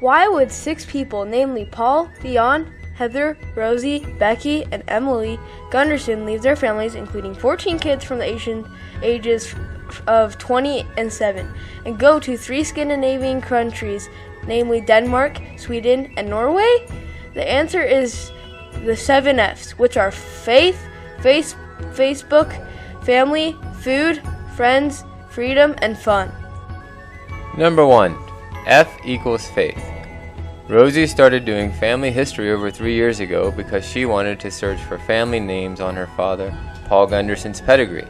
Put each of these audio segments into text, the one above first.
Why would 6 people, namely Paul, Dion, Heather, Rosie, Becky, and Emily Gundersen, leave their families, including 14 kids from the ages of 20 and 7, and go to 3 Scandinavian countries, namely Denmark, Sweden, and Norway? The answer is the 7 F's, which are faith, Facebook, family, food, friends, freedom, and fun. Number 1. F equals faith. Rosie started doing family history over 3 years ago because she wanted to search for family names on her father, Paul Gundersen's pedigree.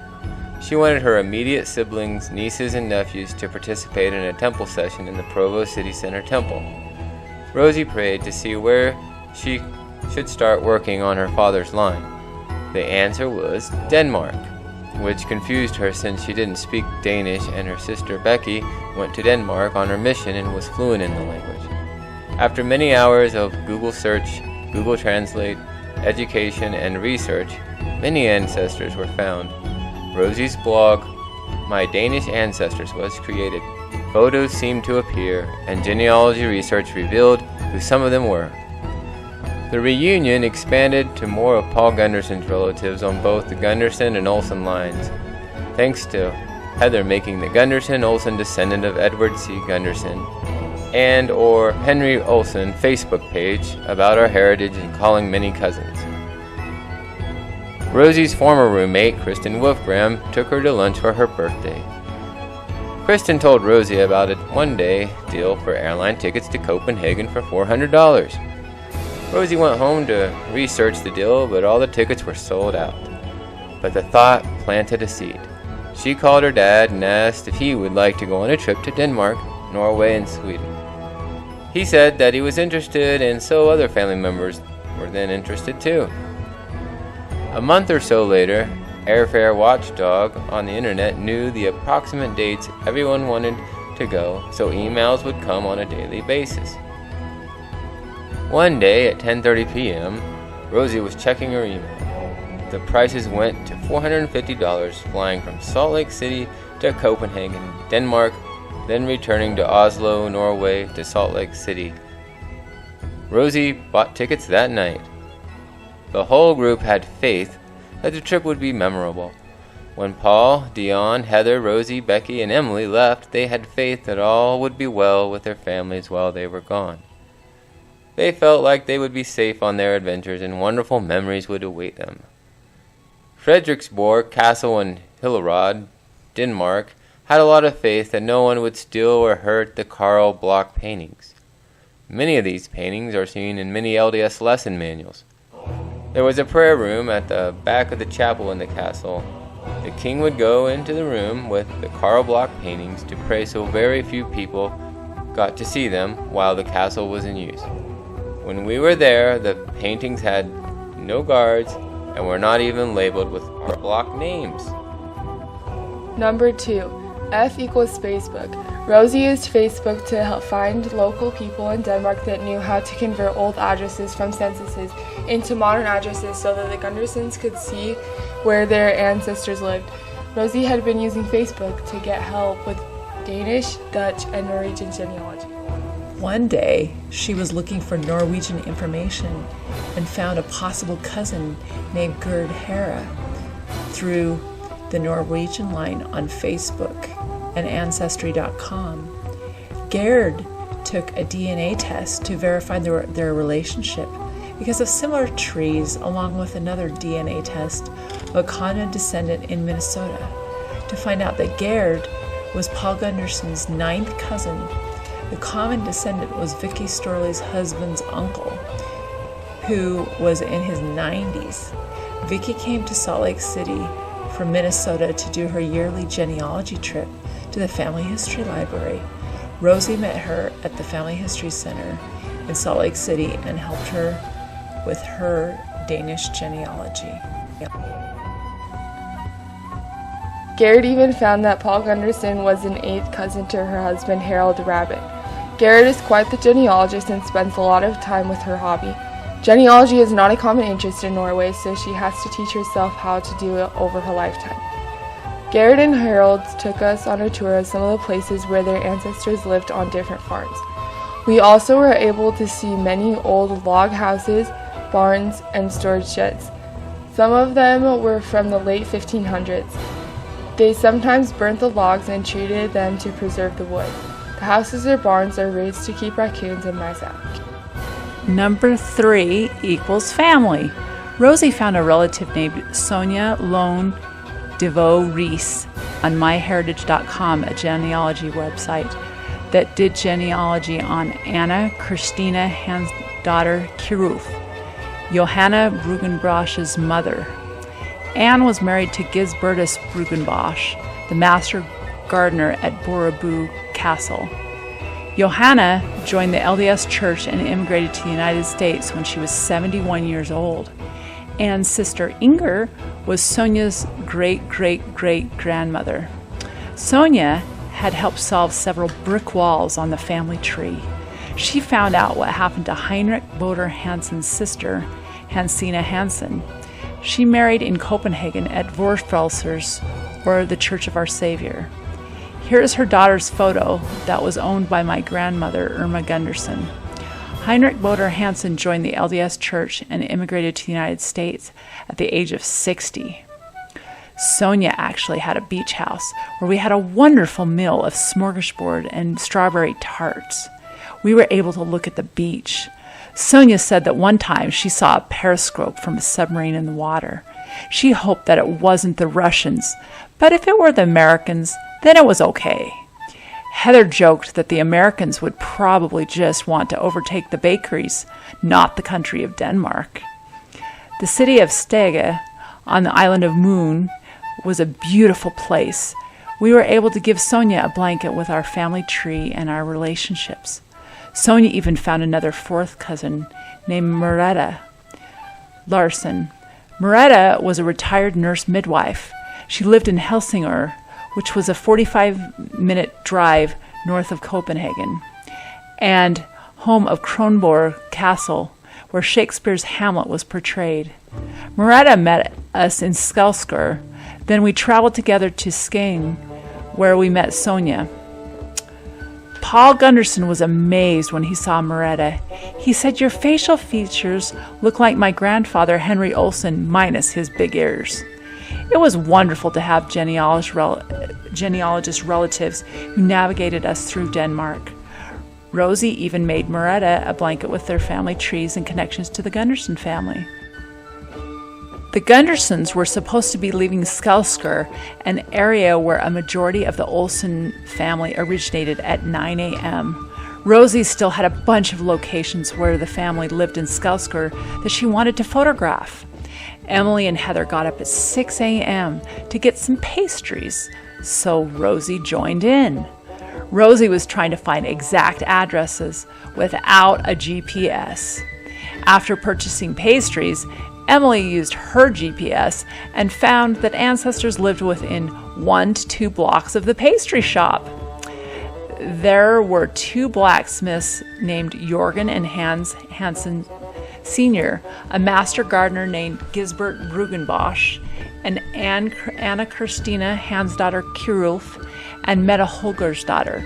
She wanted her immediate siblings, nieces, and nephews to participate in a temple session in the Provo City Center Temple. Rosie prayed to see where she should start working on her father's line. The answer was Denmark, which confused her since she didn't speak Danish, and her sister Becky went to Denmark on her mission and was fluent in the language. After many hours of Google search, Google Translate, education, and research, many ancestors were found. Rosie's blog, My Danish Ancestors, was created. Photos seemed to appear, and genealogy research revealed who some of them were. The reunion expanded to more of Paul Gundersen's relatives on both the Gundersen and Olsen lines, thanks to Heather making the Gundersen-Olsen descendant of Edward C. Gundersen and or Henry Olsen Facebook page about our heritage and calling many cousins. Rosie's former roommate, Kristen Wolfgram, took her to lunch for her birthday. Kristen told Rosie about a one-day deal for airline tickets to Copenhagen for $400. Rosie went home to research the deal, but all the tickets were sold out. But the thought planted a seed. She called her dad and asked if he would like to go on a trip to Denmark, Norway, and Sweden. He said that he was interested, and so other family members were then interested too. A month or so later, Airfare Watchdog on the internet knew the approximate dates everyone wanted to go, so emails would come on a daily basis. One day at 10:30 p.m., Rosie was checking her email. The prices went to $450 flying from Salt Lake City to Copenhagen, Denmark, then returning to Oslo, Norway to Salt Lake City. Rosie bought tickets that night. The whole group had faith that the trip would be memorable. When Paul, Dion, Heather, Rosie, Becky, and Emily left, they had faith that all would be well with their families while they were gone. They felt like they would be safe on their adventures and wonderful memories would await them. Frederiksborg Castle in Hillerød, Denmark, had a lot of faith that no one would steal or hurt the Carl Bloch paintings. Many of these paintings are seen in many LDS lesson manuals. There was a prayer room at the back of the chapel in the castle. The king would go into the room with the Carl Bloch paintings to pray, so very few people got to see them while the castle was in use. When we were there, the paintings had no guards and were not even labeled with Carl Bloch names. Number 2. F equals Facebook. Rosie used Facebook to help find local people in Denmark that knew how to convert old addresses from censuses into modern addresses so that the Gundersens could see where their ancestors lived. Rosie had been using Facebook to get help with Danish, Dutch, and Norwegian genealogy. One day, she was looking for Norwegian information and found a possible cousin named Gerd Hera through the Norwegian line on Facebook and Ancestry.com. Gerd took a DNA test to verify their relationship because of similar trees, along with another DNA test of a common descendant in Minnesota, to find out that Gerd was Paul Gundersen's 9th cousin. The common descendant was Vicky Storley's husband's uncle, who was in his 90s. Vicky came to Salt Lake City from Minnesota to do her yearly genealogy trip to the Family History Library. Rosie met her at the Family History Center in Salt Lake City and helped her with her Danish genealogy. Garrett even found that Paul Gundersen was an 8th cousin to her husband Harold Rabbit. Garrett is quite the genealogist and spends a lot of time with her hobby. Genealogy is not a common interest in Norway, so she has to teach herself how to do it over her lifetime. Garrett and Harold took us on a tour of some of the places where their ancestors lived on different farms. We also were able to see many old log houses, barns, and storage sheds. Some of them were from the late 1500s. They sometimes burnt the logs and treated them to preserve the wood. The houses or barns are raised to keep raccoons and mice out. Number 3 equals family. Rosie found a relative named Sonia Lone DeVoe Reese on myheritage.com, a genealogy website that did genealogy on Anna Christina Hansdaughter Kirulf, Johanna Bruggenbosch's mother. Anne was married to Gisbertus Bruggenbosch, the master gardener at Borreby Castle. Johanna joined the LDS Church and immigrated to the United States when she was 71 years old. Anne's sister Inger was Sonia's great-great-great-grandmother. Sonia had helped solve several brick walls on the family tree. She found out what happened to Heinrich Boder Hansen's sister, Hansina Hansen. She married in Copenhagen at Vorfrelsers, or the Church of Our Savior. Here is her daughter's photo that was owned by my grandmother, Irma Gundersen. Heinrich Boder Hansen joined the LDS Church and immigrated to the United States at the age of 60. Sonia actually had a beach house where we had a wonderful meal of smorgasbord and strawberry tarts. We were able to look at the beach. Sonia said that one time she saw a periscope from a submarine in the water. She hoped that it wasn't the Russians, but if it were the Americans, then it was okay. Heather joked that the Americans would probably just want to overtake the bakeries, not the country of Denmark. The city of Stege on the island of Moon was a beautiful place. We were able to give Sonia a blanket with our family tree and our relationships. Sonia even found another fourth cousin named Merete Larsen. Merete was a retired nurse midwife. She lived in Helsingør, which was a 45-minute drive north of Copenhagen, and home of Kronborg Castle, where Shakespeare's Hamlet was portrayed. Merete met us in Skelskør. Then we traveled together to Skien, where we met Sonia. Paul Gundersen was amazed when he saw Merete. He said, "Your facial features look like my grandfather Henry Olsen minus his big ears." It was wonderful to have genealogist relatives who navigated us through Denmark. Rosie even made Merete a blanket with their family trees and connections to the Gundersen family. The Gundersens were supposed to be leaving Skelskør, an area where a majority of the Olsen family originated, at 9 a.m. Rosie still had a bunch of locations where the family lived in Skelskør that she wanted to photograph. Emily and Heather got up at 6 a.m. to get some pastries, so Rosie joined in. Rosie was trying to find exact addresses without a GPS. After purchasing pastries, Emily used her GPS and found that ancestors lived within 1 to 2 blocks of the pastry shop. There were 2 blacksmiths named Jorgen and Hans Hansen Sr., a master gardener named Gisbert Bruggenbosch, and Anna Christina Hansdaughter Kirulf, and Mette Holgersdottir,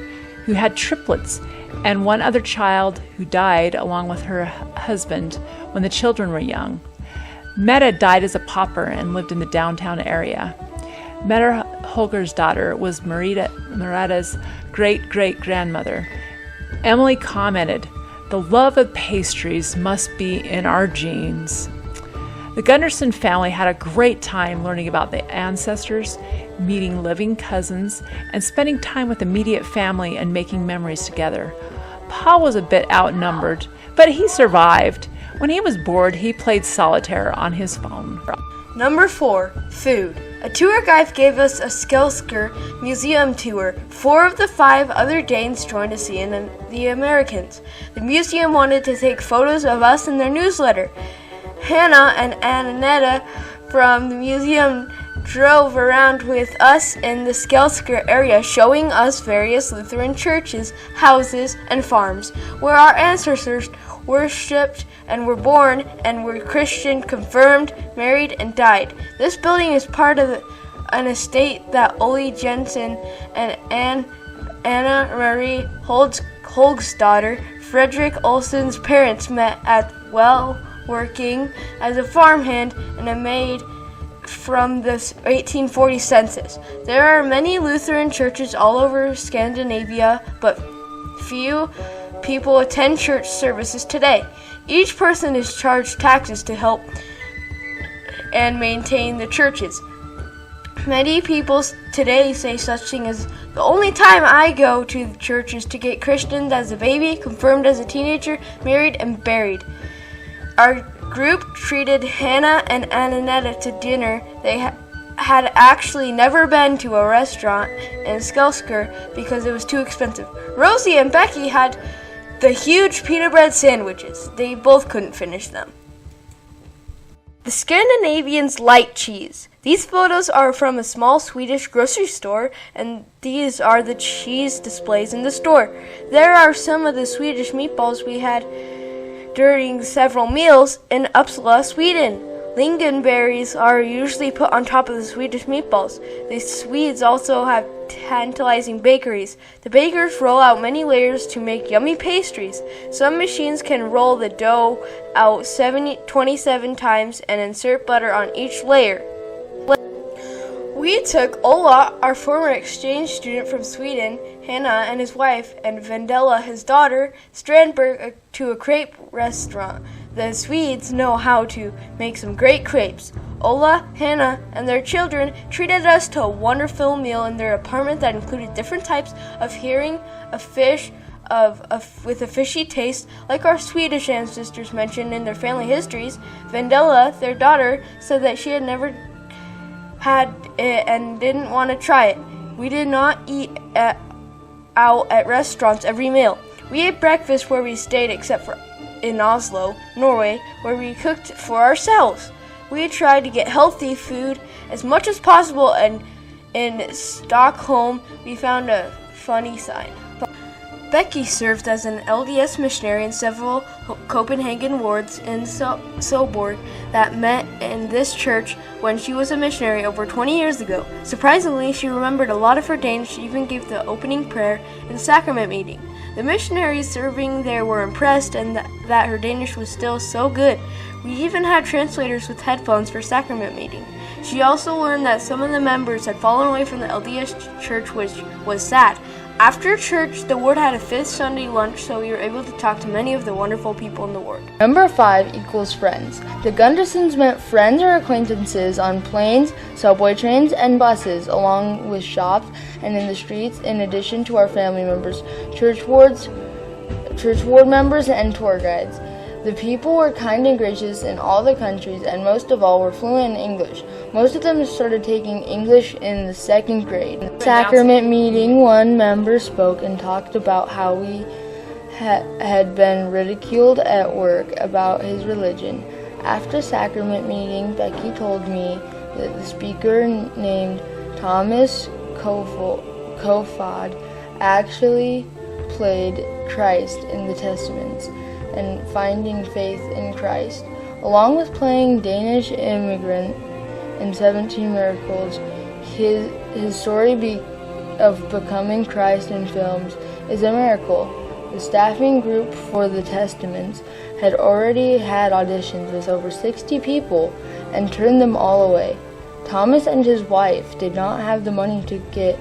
who had triplets, and one other child who died along with her husband when the children were young. Mette died as a pauper and lived in the downtown area. Mette Holgersdottir was Merete's great-great-grandmother. Emily commented, "The love of pastries must be in our genes." The Gundersen family had a great time learning about the ancestors, meeting living cousins, and spending time with immediate family and making memories together. Paul was a bit outnumbered, but he survived. When he was bored, he played solitaire on his phone. Number 4, food. A tour guide gave us a Skelskør museum tour. 4 of the 5 other Danes joined us in the Americans. The museum wanted to take photos of us in their newsletter. Hannah and Annette from the museum drove around with us in the Skelskør area, showing us various Lutheran churches, houses, and farms where our ancestors worshipped and were born and were Christian, confirmed, married, and died. This building is part of an estate that Ole Jensen and Anna Marie Holgsdotter, Frederick Olsen's parents met at working as a farmhand and a maid from the 1840 census. There are many Lutheran churches all over Scandinavia, but few people attend church services today. Each person is charged taxes to help and maintain the churches. Many people today say such thing as, the only time I go to the church is to get christened as a baby, confirmed as a teenager, married, and buried. Our group treated Hannah and Annette to dinner. They had actually never been to a restaurant in Skelsker because it was too expensive. Rosie and Becky had the huge pita bread sandwiches. They both couldn't finish them. The Scandinavians like cheese. These photos are from a small Swedish grocery store, and these are the cheese displays in the store. There are some of the Swedish meatballs we had during several meals in Uppsala, Sweden. Lingonberries are usually put on top of the Swedish meatballs. The Swedes also have tantalizing bakeries. The bakers roll out many layers to make yummy pastries. Some machines can roll the dough out 27 times and insert butter on each layer. We took Ola, our former exchange student from Sweden, Hannah and his wife, and Vendela, his daughter, Strandberg, to a crepe restaurant. The Swedes know how to make some great crepes. Ola, Hannah, and their children treated us to a wonderful meal in their apartment that included different types of herring, a fish with a fishy taste, like our Swedish ancestors mentioned in their family histories. Vendela, their daughter, said that she had never had it and didn't want to try it. We did not eat out at restaurants every meal. We ate breakfast where we stayed, except for in Oslo, Norway, where we cooked for ourselves. We tried to get healthy food as much as possible, and in Stockholm we found a funny sign. Becky served as an LDS missionary in several Copenhagen wards in Søborg that met in this church when she was a missionary over 20 years ago. Surprisingly, she remembered a lot of her Danish. She even gave the opening prayer in the sacrament meeting. The missionaries serving there were impressed and that her Danish was still so good. We even had translators with headphones for sacrament meeting. She also learned that some of the members had fallen away from the LDS church, which was sad. After church, the ward had a 5th Sunday lunch, so we were able to talk to many of the wonderful people in the ward. Number 5 equals friends. The Gundersens meant friends or acquaintances on planes, subway trains, and buses, along with shops and in the streets, in addition to our family members, church ward members, and tour guides. The people were kind and gracious in all the countries, and most of all were fluent in English. Most of them started taking English in the 2nd grade. In the sacrament meeting, one member spoke and talked about how we had been ridiculed at work about his religion. After sacrament meeting, Becky told me that the speaker, named Thomas Kofod, actually played Christ in the Testaments and finding faith in Christ. Along with playing Danish immigrant in 17 Miracles, his story of becoming Christ in films is a miracle. The staffing group for the Testaments had already had auditions with over 60 people and turned them all away. Thomas and his wife did not have the money to get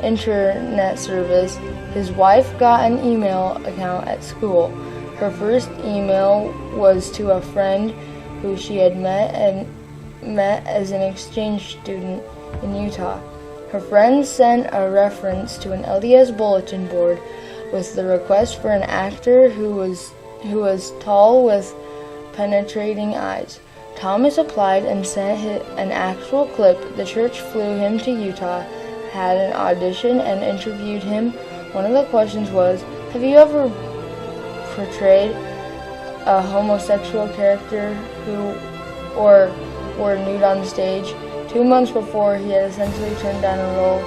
internet service. His wife got an email account at school. Her first email was to a friend who she had met as an exchange student in Utah. Her friend sent a reference to an LDS bulletin board with the request for an actor who was tall with penetrating eyes. Thomas applied and sent an actual clip. The church flew him to Utah, had an audition, and interviewed him. One of the questions was, "Have you ever portrayed a homosexual character or were nude on stage?" 2 months before, he had essentially turned down a role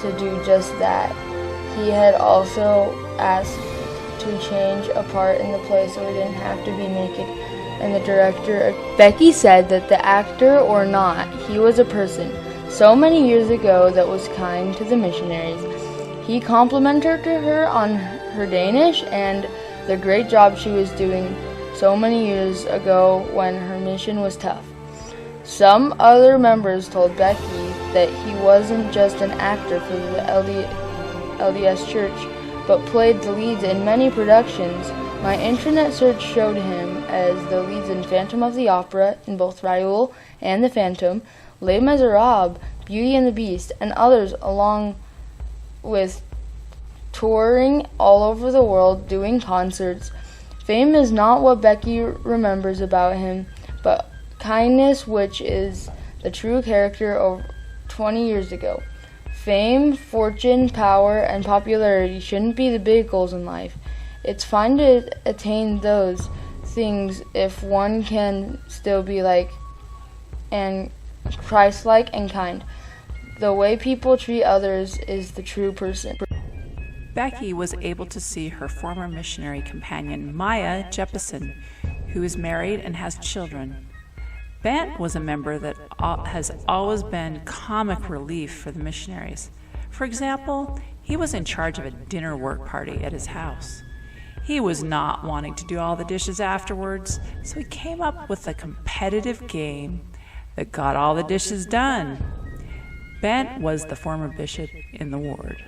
to do just that. He had also asked to change a part in the play so he didn't have to be naked, and the director, Becky, said that the actor or not, he was a person so many years ago that was kind to the missionaries. He complimented her on her Danish and the great job she was doing so many years ago when her mission was tough. Some other members told Becky that he wasn't just an actor for the LDS Church, but played the leads in many productions. My internet search showed him as the leads in Phantom of the Opera in both Raoul and the Phantom, Les Miserables, Beauty and the Beast, and others, along with touring all over the world doing concerts. Fame is not what Becky remembers about him, but kindness, which is the true character of 20 years ago. Fame, fortune, power, and popularity shouldn't be the big goals in life. It's fine to attain those things if one can still be Christ-like and kind. The way people treat others is the true person. Becky was able to see her former missionary companion, Maya Jeppesen, who is married and has children. Bent was a member that has always been comic relief for the missionaries. For example, he was in charge of a dinner work party at his house. He was not wanting to do all the dishes afterwards, so he came up with a competitive game that got all the dishes done. Bent was the former bishop in the ward.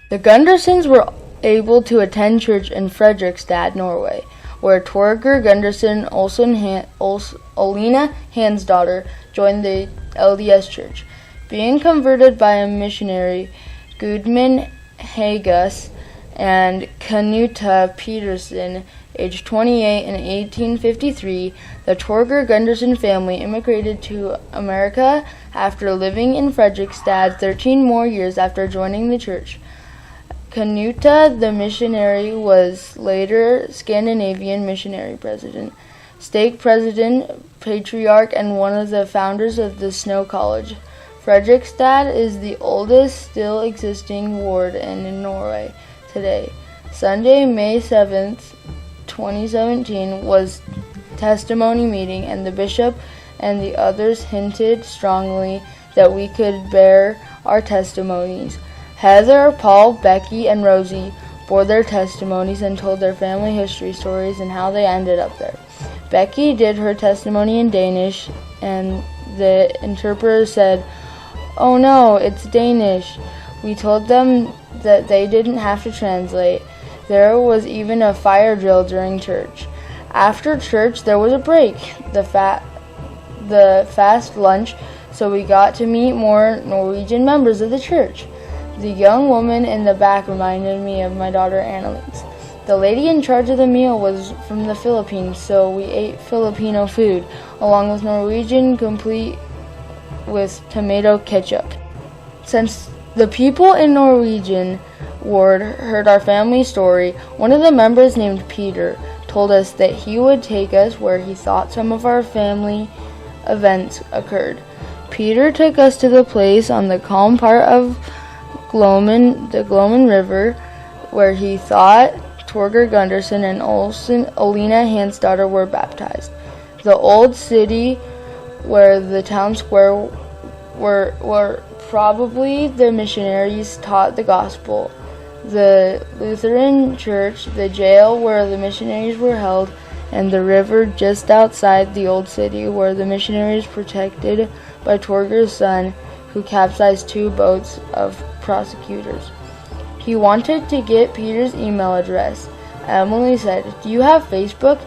The Gundersens were able to attend church in Fredrikstad, Norway, where Torger Gundersen, Olena Hansdaughter, joined the LDS Church. Being converted by a missionary, Gudmund Hagus and Kanuta Petersen, aged 28 in 1853, the Torger Gundersen family immigrated to America after living in Fredrikstad 13 more years after joining the church. Kanuta, the missionary, was later Scandinavian missionary president, stake president, patriarch, and one of the founders of the Snow College. Fredrikstad is the oldest still existing ward in Norway today. Sunday, May 7th, 2017, was testimony meeting, and the bishop and the others hinted strongly that we could bear our testimonies. Heather, Paul, Becky, and Rosie bore their testimonies and told their family history stories and how they ended up there. Becky did her testimony in Danish, and the interpreter said, "Oh no, it's Danish." We told them that they didn't have to translate. There was even a fire drill during church. After church, there was a break, the fast lunch, so we got to meet more Norwegian members of the church. The young woman in the back reminded me of my daughter Annalise. The lady in charge of the meal was from the Philippines, so we ate Filipino food, along with Norwegian, complete with tomato ketchup. Since the people in Norwegian ward heard our family story, one of the members named Peter told us that he would take us where he thought some of our family events occurred. Peter took us to the place on the calm part of the Glommen River, where he thought Torger Gundersen and Olena Hansdaughter were baptized. The old city where the town square were probably the missionaries taught the gospel, the Lutheran church, the jail where the missionaries were held, and the river just outside the old city where the missionaries protected by Torger's son, who capsized 2 boats of prosecutors. He wanted to get Peter's email address. Emily said, "Do you have Facebook?"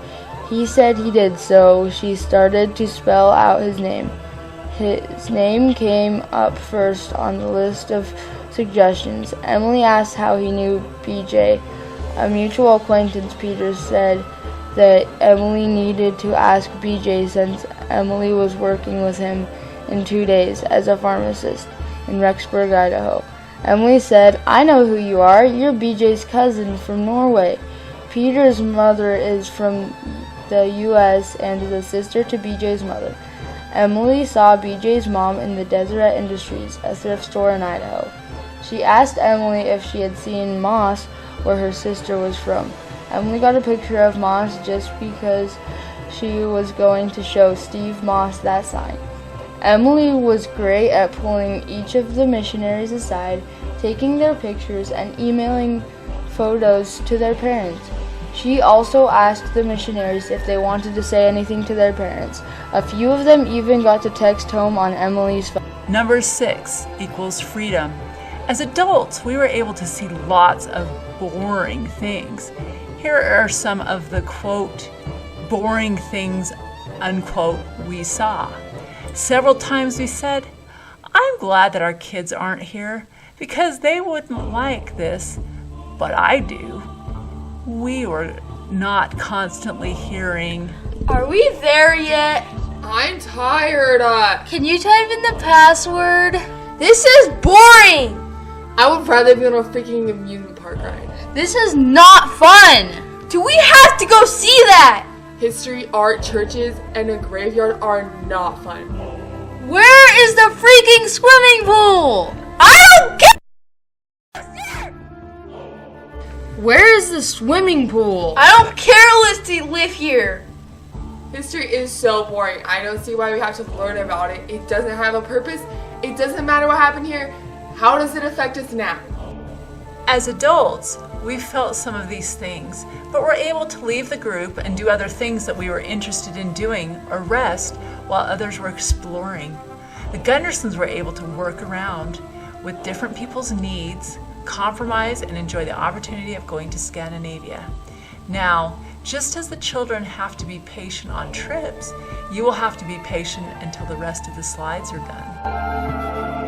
He said he did, so she started to spell out his name. His name came up first on the list of suggestions. Emily asked how he knew BJ. A mutual acquaintance, Peter said that Emily needed to ask BJ since Emily was working with him in 2 days as a pharmacist in Rexburg, Idaho. Emily said, "I know who you are. You're BJ's cousin from Norway." Peter's mother is from the U.S. and is a sister to BJ's mother. Emily saw BJ's mom in the Deseret Industries, a thrift store in Idaho. She asked Emily if she had seen Moss, where her sister was from. Emily got a picture of Moss just because she was going to show Steve Moss that sign. Emily was great at pulling each of the missionaries aside, taking their pictures, and emailing photos to their parents. She also asked the missionaries if they wanted to say anything to their parents. A few of them even got to text home on Emily's phone. Number 6 equals freedom. As adults, we were able to see lots of boring things. Here are some of the, quote, boring things, unquote, we saw. Several times we said, I'm glad that our kids aren't here because they wouldn't like this, but I do. We were not constantly hearing, Are we there yet? I'm tired. Can you type in the password? This is boring! I would rather be on a freaking amusement park ride. This is not fun! Do we have to go see that? History, art, churches, and a graveyard are not fun. Where is the freaking swimming pool? I don't care! Where is the swimming pool? I don't care to live here. History is so boring. I don't see why we have to learn about it. It doesn't have a purpose. It doesn't matter what happened here. How does it affect us now? as adults, we felt some of these things, but were able to leave the group and do other things that we were interested in doing or rest while others were exploring. The Gundersens were able to work around with different people's needs, compromise, and enjoy the opportunity of going to Scandinavia. Now, just as the children have to be patient on trips, you will have to be patient until the rest of the slides are done.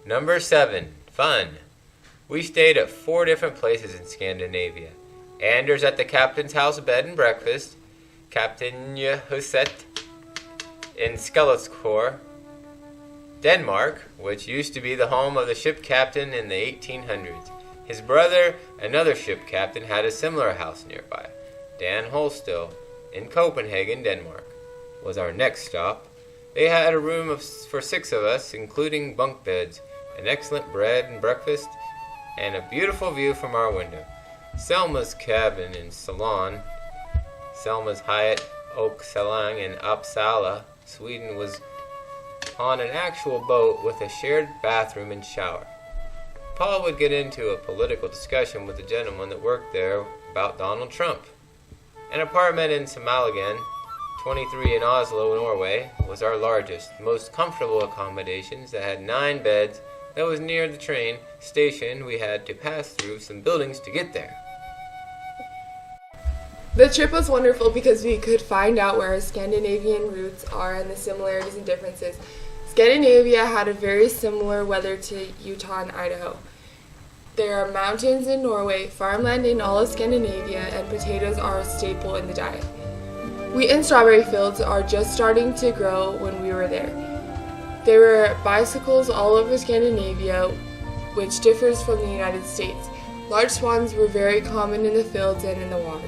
Number 7, fun. We stayed at 4 different places in Scandinavia. Anders at the captain's house bed and breakfast, Captain Huset in Skelleskår, Denmark, which used to be the home of the ship captain in the 1800s. His brother, another ship captain, had a similar house nearby. Dan Holstill, in Copenhagen, Denmark, was our next stop. They had a room for 6 of us, including bunk beds, an excellent bread and breakfast, and a beautiful view from our window. Selma's cabin in Ceylon, Selma's Hyatt Oak Salang in Uppsala, Sweden, was on an actual boat with a shared bathroom and shower. Paul would get into a political discussion with the gentleman that worked there about Donald Trump. An apartment in Samalagen, 23 in Oslo, Norway, was our largest, most comfortable accommodations that had 9 beds. That was near the train station. We had to pass through some buildings to get there. The trip was wonderful because we could find out where our Scandinavian roots are and the similarities and differences. Scandinavia had a very similar weather to Utah and Idaho. There are mountains in Norway, farmland in all of Scandinavia, and potatoes are a staple in the diet. Wheat and strawberry fields are just starting to grow when we were there. There were bicycles all over Scandinavia, which differs from the United States. Large swans were very common in the fields and in the water.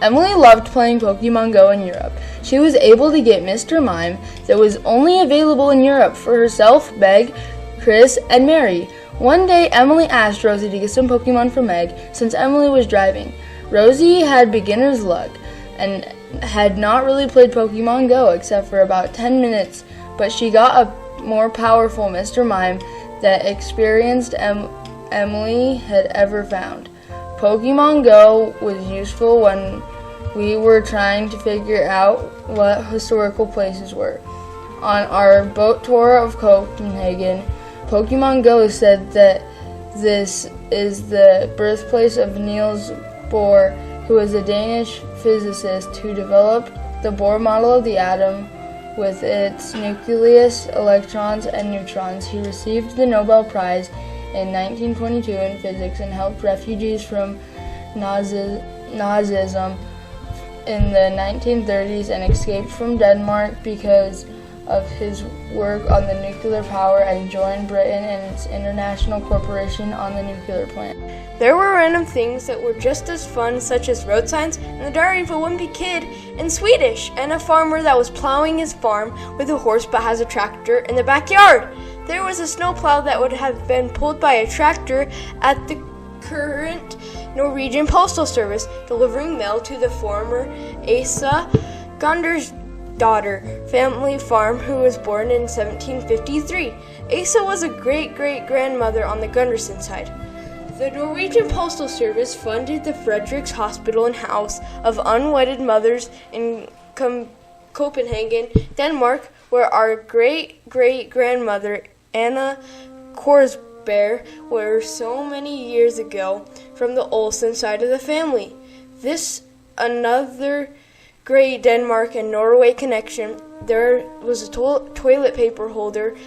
Emily loved playing Pokemon Go in Europe. She was able to get Mr. Mime that was only available in Europe for herself, Meg, Chris, and Mary. One day, Emily asked Rosie to get some Pokemon for Meg since Emily was driving. Rosie had beginner's luck and had not really played Pokemon Go except for about 10 minutes, but she got a more powerful Mr. Mime that experienced Emily had ever found. Pokemon Go was useful when we were trying to figure out what historical places were. On our boat tour of Copenhagen, Pokemon Go said that this is the birthplace of Niels Bohr, who was a Danish physicist who developed the Bohr model of the atom with its nucleus, electrons, and neutrons. He received the Nobel Prize in 1922 in physics and helped refugees from Nazism in the 1930s and escaped from Denmark because of his work on the nuclear power and joined Britain in its international cooperation on the nuclear plant. There were random things that were just as fun, such as road signs and the diary of a wimpy kid in Swedish, and a farmer that was plowing his farm with a horse but has a tractor in the backyard. There was a snowplow that would have been pulled by a tractor at the current Norwegian postal service, delivering mail to the former Asa Gundersen daughter family farm, who was born in 1753. Asa was a great-great-grandmother on the Gundersen side. The Norwegian Postal Service funded the Frederiks Hospital and House of Unwedded Mothers in Copenhagen, Denmark, where our great-great-grandmother Anna Korsberg were so many years ago from the Olsen side of the family. This another great Denmark and Norway connection. There was a toilet paper holder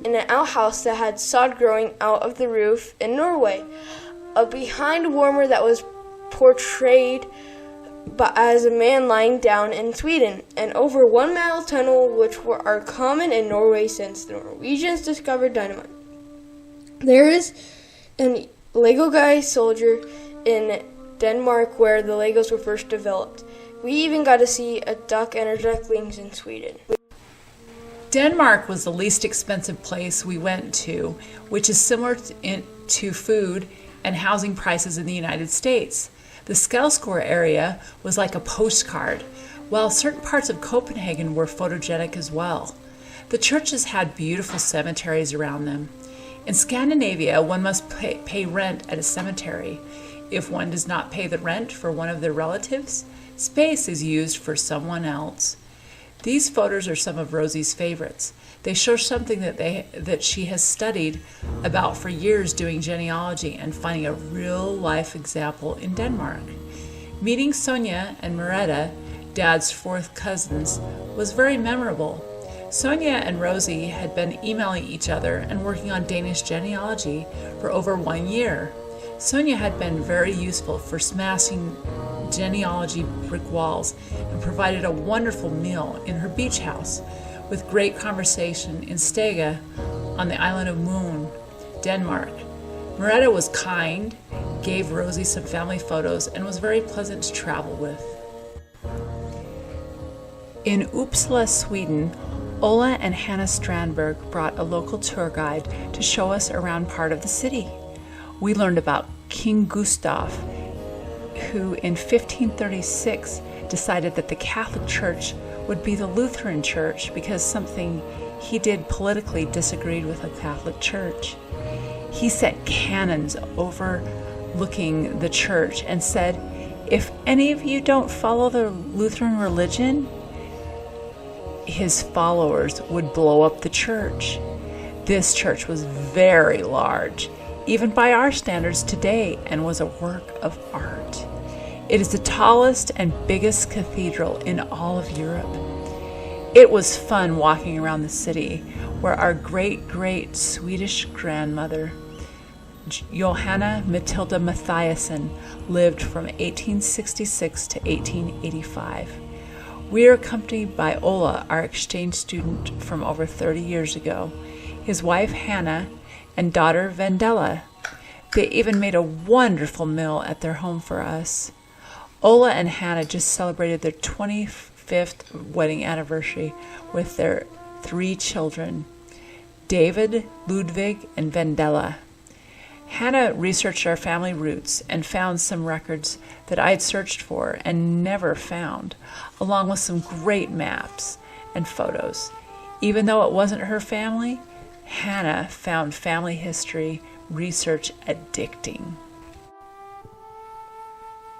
in an outhouse that had sod growing out of the roof in Norway. A behind warmer that was portrayed as a man lying down in Sweden. And over 1 mile tunnel, which are common in Norway since the Norwegians discovered dynamite. There is a Lego guy soldier in Denmark where the Legos were first developed. We even got to see a duck and her ducklings in Sweden. Denmark was the least expensive place we went to, which is similar to food and housing prices in the United States. The Skelleskår area was like a postcard, while certain parts of Copenhagen were photogenic as well. The churches had beautiful cemeteries around them. In Scandinavia, one must pay rent at a cemetery. If one does not pay the rent for one of their relatives, space is used for someone else. These photos are some of Rosie's favorites. They show something that she has studied about for years, doing genealogy and finding a real-life example in Denmark. Meeting Sonia and Merete, Dad's 4th cousins, was very memorable. Sonia and Rosie had been emailing each other and working on Danish genealogy for over 1 year. Sonia had been very useful for smashing genealogy brick walls and provided a wonderful meal in her beach house with great conversation in Stege on the island of Moon, Denmark. Meretta was kind, gave Rosie some family photos, and was very pleasant to travel with. In Uppsala, Sweden, Ola and Hannah Strandberg brought a local tour guide to show us around part of the city. We learned about King Gustav, who in 1536 decided that the Catholic Church would be the Lutheran Church because something he did politically disagreed with the Catholic Church. He set cannons overlooking the church and said, "If any of you don't follow the Lutheran religion," his followers would blow up the church. This church was very large, even by our standards today, and was a work of art. It is the tallest and biggest cathedral in all of Europe. It was fun walking around the city, where our great Swedish grandmother, Johanna Matilda Matthisson, lived from 1866 to 1885. We are accompanied by Ola, our exchange student from over 30 years ago, his wife Hannah, and daughter Vendela. They even made a wonderful meal at their home for us. Ola and Hannah just celebrated their 25th wedding anniversary with their 3 children, David, Ludwig, and Vendela. Hannah researched our family roots and found some records that I had searched for and never found, along with some great maps and photos. Even though it wasn't her family, Hannah found family history research addicting.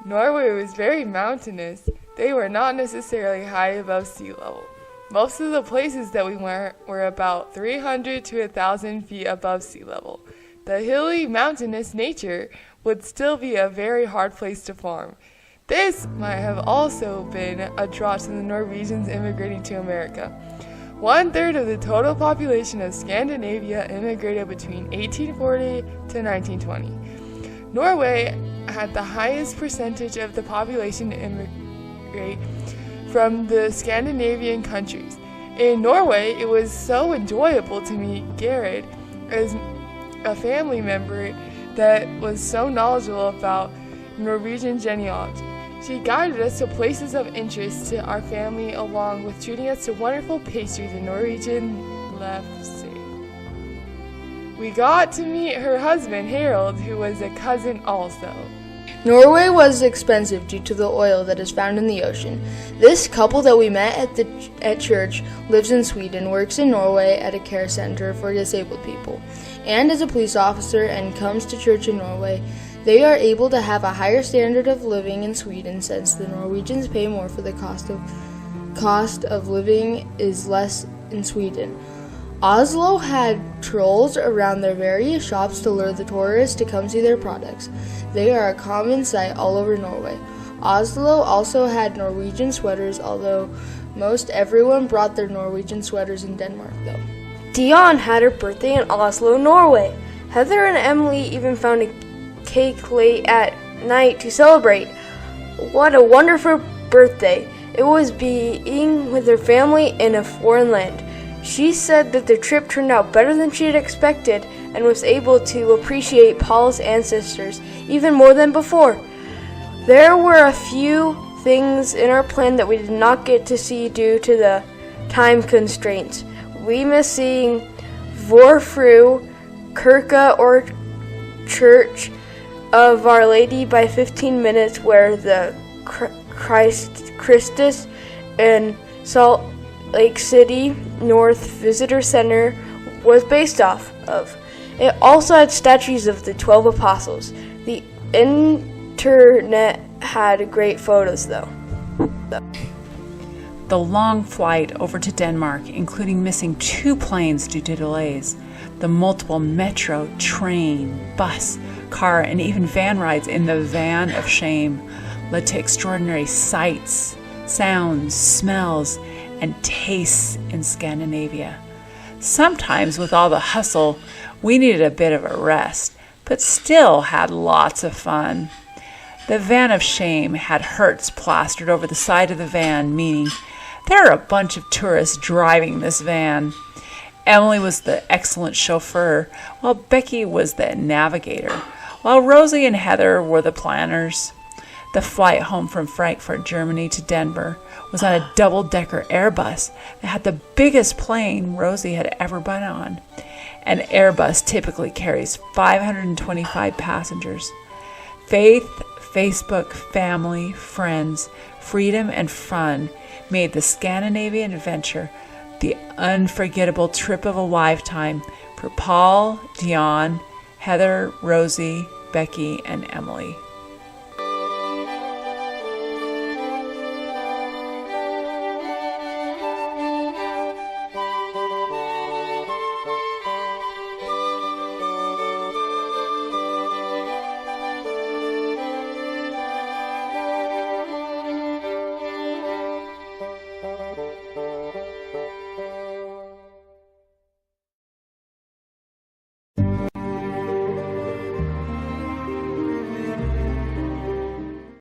Norway was very mountainous. They were not necessarily high above sea level. Most of the places that we went were about 300 to 1,000 feet above sea level. The hilly, mountainous nature would still be a very hard place to farm. This might have also been a draw to the Norwegians immigrating to America. 1/3 of the total population of Scandinavia immigrated between 1840 to 1920. Norway had the highest percentage of the population immigrate from the Scandinavian countries. In Norway, it was so enjoyable to meet Gerhard as a family member that was so knowledgeable about Norwegian genealogy. She guided us to places of interest to our family, along with treating us to wonderful pastries and Norwegian lefse. We got to meet her husband, Harold, who was a cousin also. Norway was expensive due to the oil that is found in the ocean. This couple that we met at church lives in Sweden, works in Norway at a care center for disabled people, and is a police officer and comes to church in Norway. They are able to have a higher standard of living in Sweden since the Norwegians pay more for the cost of living is less in Sweden. Oslo had trolls around their various shops to lure the tourists to come see their products. They are a common sight all over Norway. Oslo also had Norwegian sweaters, although most everyone brought their Norwegian sweaters in Denmark though. Dion had her birthday in Oslo, Norway. Heather and Emily even found a cake late at night to celebrate. What a wonderful birthday. It was being with her family in a foreign land. She said that the trip turned out better than she had expected and was able to appreciate Paul's ancestors even more than before. There were a few things in our plan that we did not get to see due to the time constraints. We missed seeing Vorfru, Kirka, or Church of Our Lady by 15 minutes, where the Christus and Salt Lake City North Visitor Center was based off of. It also had statues of the 12 apostles. The internet had great photos though. The long flight over to Denmark, including missing 2 planes due to delays, the multiple metro, train, bus, car, and even van rides in the van of shame led to extraordinary sights, sounds, smells, and tastes in Scandinavia. Sometimes with all the hustle, we needed a bit of a rest, but still had lots of fun. The van of shame had Hertz plastered over the side of the van, meaning there are a bunch of tourists driving this van. Emily was the excellent chauffeur, while Becky was the navigator, while Rosie and Heather were the planners. The flight home from Frankfurt, Germany to Denver was on a double-decker Airbus that had the biggest plane Rosie had ever been on. An Airbus typically carries 525 passengers. Faith, Facebook, family, friends, freedom, and fun made the Scandinavian adventure the unforgettable trip of a lifetime for Paul, Dion, Heather, Rosie, Becky, and Emily.